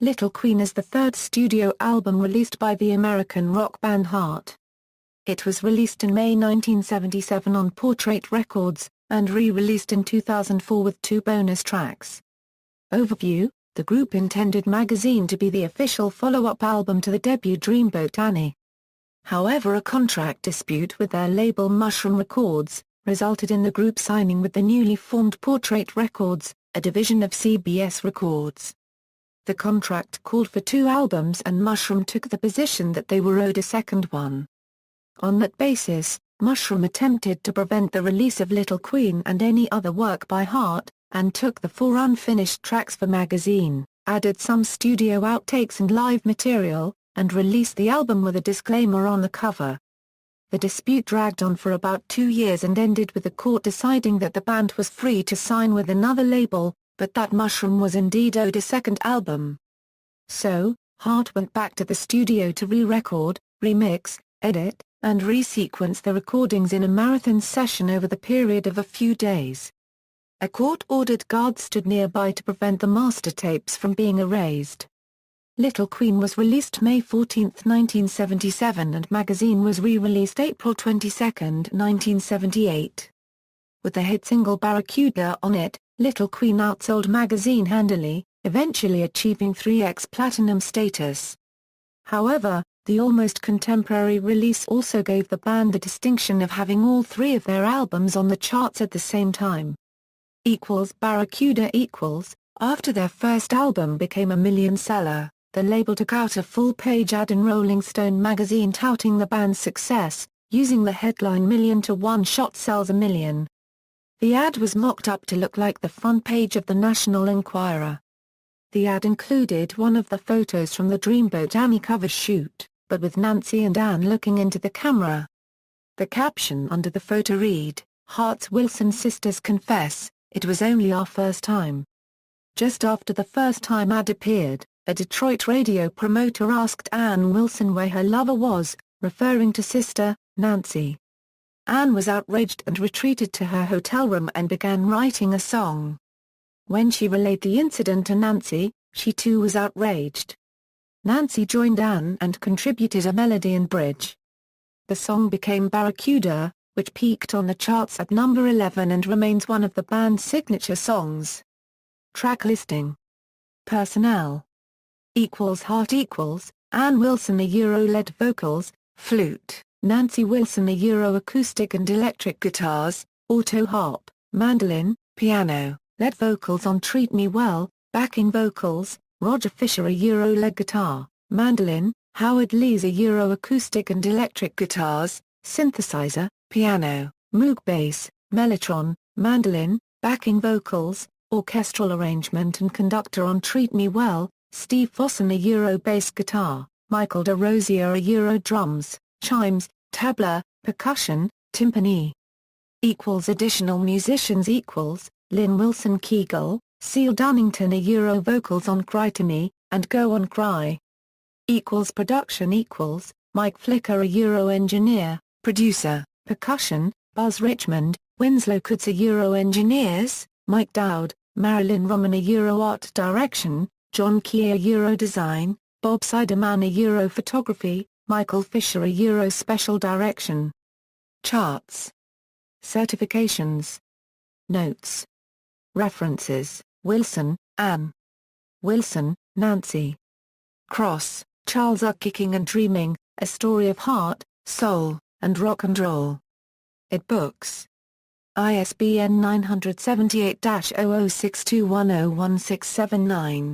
Little Queen is the third studio album released by the American rock band Heart. It was released in May 1977 on Portrait Records, and re-released in 2004 with 2 bonus tracks. Overview: the group intended Magazine to be the official follow-up album to the debut Dreamboat Annie. However, a contract dispute with their label Mushroom Records resulted in the group signing with the newly formed Portrait Records, a division of CBS Records. The contract called for 2 albums and Mushroom took the position that they were owed a second one. On that basis, Mushroom attempted to prevent the release of Little Queen and any other work by Heart, and took the 4 unfinished tracks for Magazine, added some studio outtakes and live material, and released the album with a disclaimer on the cover. The dispute dragged on for about 2 years and ended with the court deciding that the band was free to sign with another label, but that Mushroom was indeed owed a second album. So, Heart went back to the studio to re-record, remix, edit, and resequence the recordings in a marathon session over the period of a few days. A court-ordered guard stood nearby to prevent the master tapes from being erased. Little Queen was released May 14, 1977 and Magazine was re-released April 22, 1978. With the hit single Barracuda on it, Little Queen outsold Magazine handily, eventually achieving 3x platinum status. However, the almost contemporary release also gave the band the distinction of having all 3 of their albums on the charts at the same time. Barracuda after their first album became a million seller, the label took out a full-page ad in Rolling Stone magazine touting the band's success, using the headline "Million to One Shot Sells a Million." The ad was mocked up to look like the front page of the National Enquirer. The ad included one of the photos from the Dreamboat Annie cover shoot, but with Nancy and Ann looking into the camera. The caption under the photo read, "Heart's Wilson sisters confess, it was only our first time." Just after the first time ad appeared, a Detroit radio promoter asked Ann Wilson where her lover was, referring to sister, Nancy. Ann was outraged and retreated to her hotel room and began writing a song. When she relayed the incident to Nancy, she too was outraged. Nancy joined Ann and contributed a melody and bridge. The song became Barracuda, which peaked on the charts at number 11 and remains one of the band's signature songs. Track listing. Personnel. Heart Ann Wilson lead vocals, flute, Nancy Wilson acoustic and electric guitars, auto harp, mandolin, piano, lead vocals on Treat Me Well, backing vocals, Roger Fisher lead guitar, mandolin, Howard Lees acoustic and electric guitars, synthesizer, piano, Moog bass, mellotron, mandolin, backing vocals, orchestral arrangement and conductor on Treat Me Well, Steve Fossen bass guitar, Michael DeRosier drums, chimes, tabla, percussion, timpani. Additional musicians Lynn Wilson Kegel, Seal Dunnington vocals on Cry to Me, and Go On Cry. Production Mike Flicker engineer, producer, percussion, Buzz Richmond, Winslow Kutz engineers, Mike Dowd, Marilyn Roman art direction, John Key design, Bob Siderman photography, Michael Fisher special direction. Charts. Certifications. Notes. References: Wilson, Ann. Wilson, Nancy. Cross, Charles R. Kicking and Dreaming, A Story of Heart, Soul, and Rock and Roll. It Books. ISBN 978-0062101679.